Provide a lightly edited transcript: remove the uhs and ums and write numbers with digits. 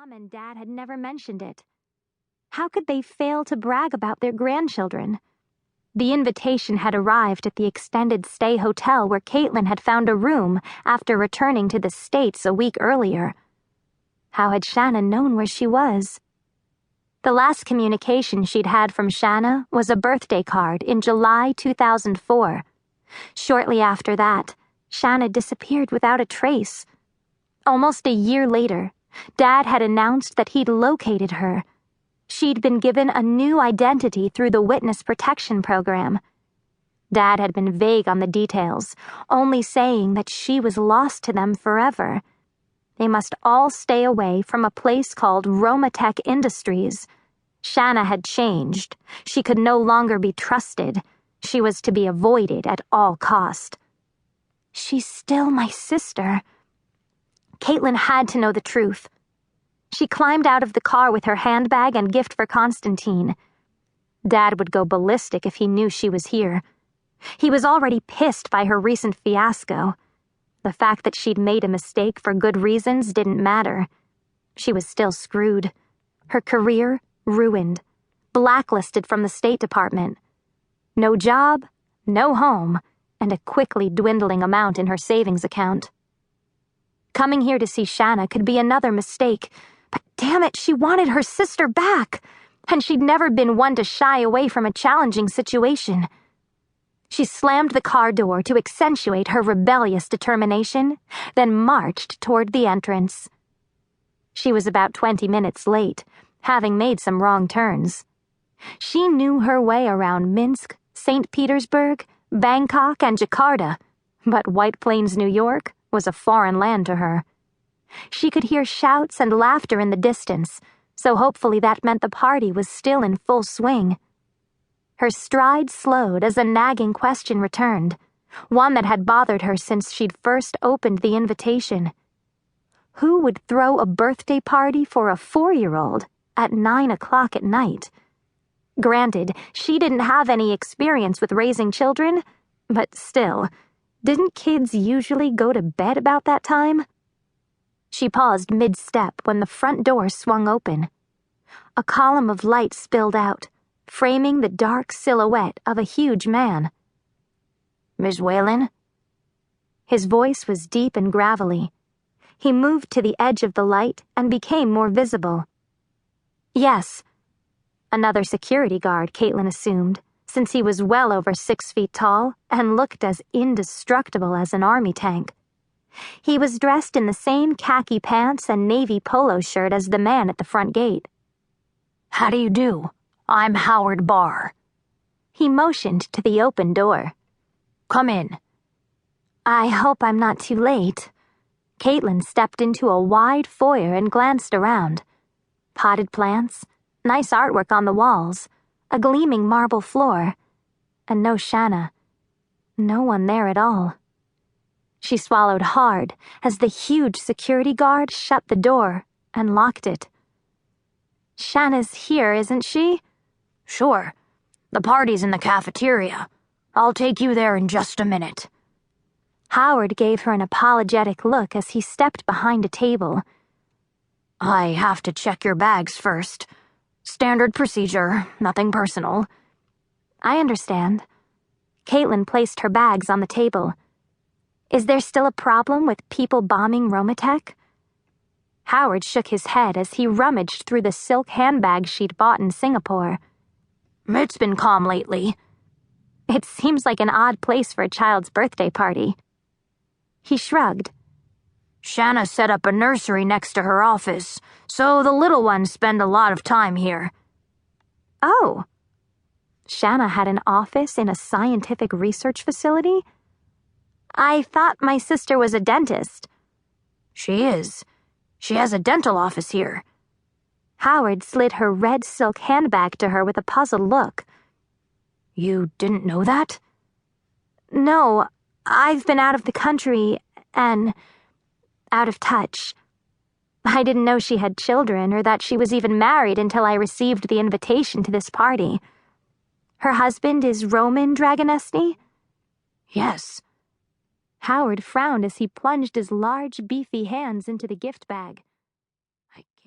Mom and Dad had never mentioned it. How could they fail to brag about their grandchildren? The invitation had arrived at the extended stay hotel where Caitlin had found a room after returning to the States a week earlier. How had Shanna known where she was? The last communication she'd had from Shanna was a birthday card in July 2004. Shortly after that, Shanna disappeared without a trace. Almost a year later, Dad had announced that he'd located her. She'd been given a new identity through the Witness Protection Program. Dad had been vague on the details, only saying that she was lost to them forever. They must all stay away from a place called Romatech Industries. Shanna had changed. She could no longer be trusted. She was to be avoided at all cost. She's still my sister. Caitlin had to know the truth. She climbed out of the car with her handbag and gift for Constantine. Dad would go ballistic if he knew she was here. He was already pissed by her recent fiasco. The fact that she'd made a mistake for good reasons didn't matter. She was still screwed. Her career ruined. Blacklisted from the State Department. No job, no home, and a quickly dwindling amount in her savings account. Coming here to see Shanna could be another mistake, but damn it, she wanted her sister back, and she'd never been one to shy away from a challenging situation. She slammed the car door to accentuate her rebellious determination, then marched toward the entrance. She was about 20 minutes late, having made some wrong turns. She knew her way around Minsk, St. Petersburg, Bangkok, and Jakarta, but White Plains, New York, was a foreign land to her. She could hear shouts and laughter in the distance, so hopefully that meant the party was still in full swing. Her stride slowed as a nagging question returned, one that had bothered her since she'd first opened the invitation. Who would throw a birthday party for a 4-year-old at 9 o'clock at night? Granted, she didn't have any experience with raising children, but still, didn't kids usually go to bed about that time? She paused mid-step when the front door swung open. A column of light spilled out, framing the dark silhouette of a huge man. "Miss Whalen?" His voice was deep and gravelly. He moved to the edge of the light and became more visible. "Yes." Another security guard, Caitlin assumed, since he was well over 6 feet tall and looked as indestructible as an army tank. He was dressed in the same khaki pants and navy polo shirt as the man at the front gate. "How do you do? I'm Howard Barr." He motioned to the open door. "Come in." "I hope I'm not too late." Caitlin stepped into a wide foyer and glanced around. Potted plants, nice artwork on the walls, a gleaming marble floor, and no Shanna. No one there at all. She swallowed hard as the huge security guard shut the door and locked it. "Shanna's here, isn't she?" "Sure. The party's in the cafeteria. I'll take you there in just a minute." Howard gave her an apologetic look as he stepped behind a table. "I have to check your bags first. Standard procedure, nothing personal." "I understand." Caitlin placed her bags on the table. "Is there still a problem with people bombing Romatech?" Howard shook his head as he rummaged through the silk handbag she'd bought in Singapore. "It's been calm lately." "It seems like an odd place for a child's birthday party." He shrugged. "Shanna set up a nursery next to her office, so the little ones spend a lot of time here." "Oh." Shanna had an office in a scientific research facility? "I thought my sister was a dentist." "She is. She has a dental office here." Howard slid her red silk handbag to her with a puzzled look. "You didn't know that?" "No, I've been out of the country and out of touch. I didn't know she had children or that she was even married until I received the invitation to this party. Her husband is Roman Dragonesny?" "Yes." Howard frowned as he plunged his large, beefy hands into the gift bag.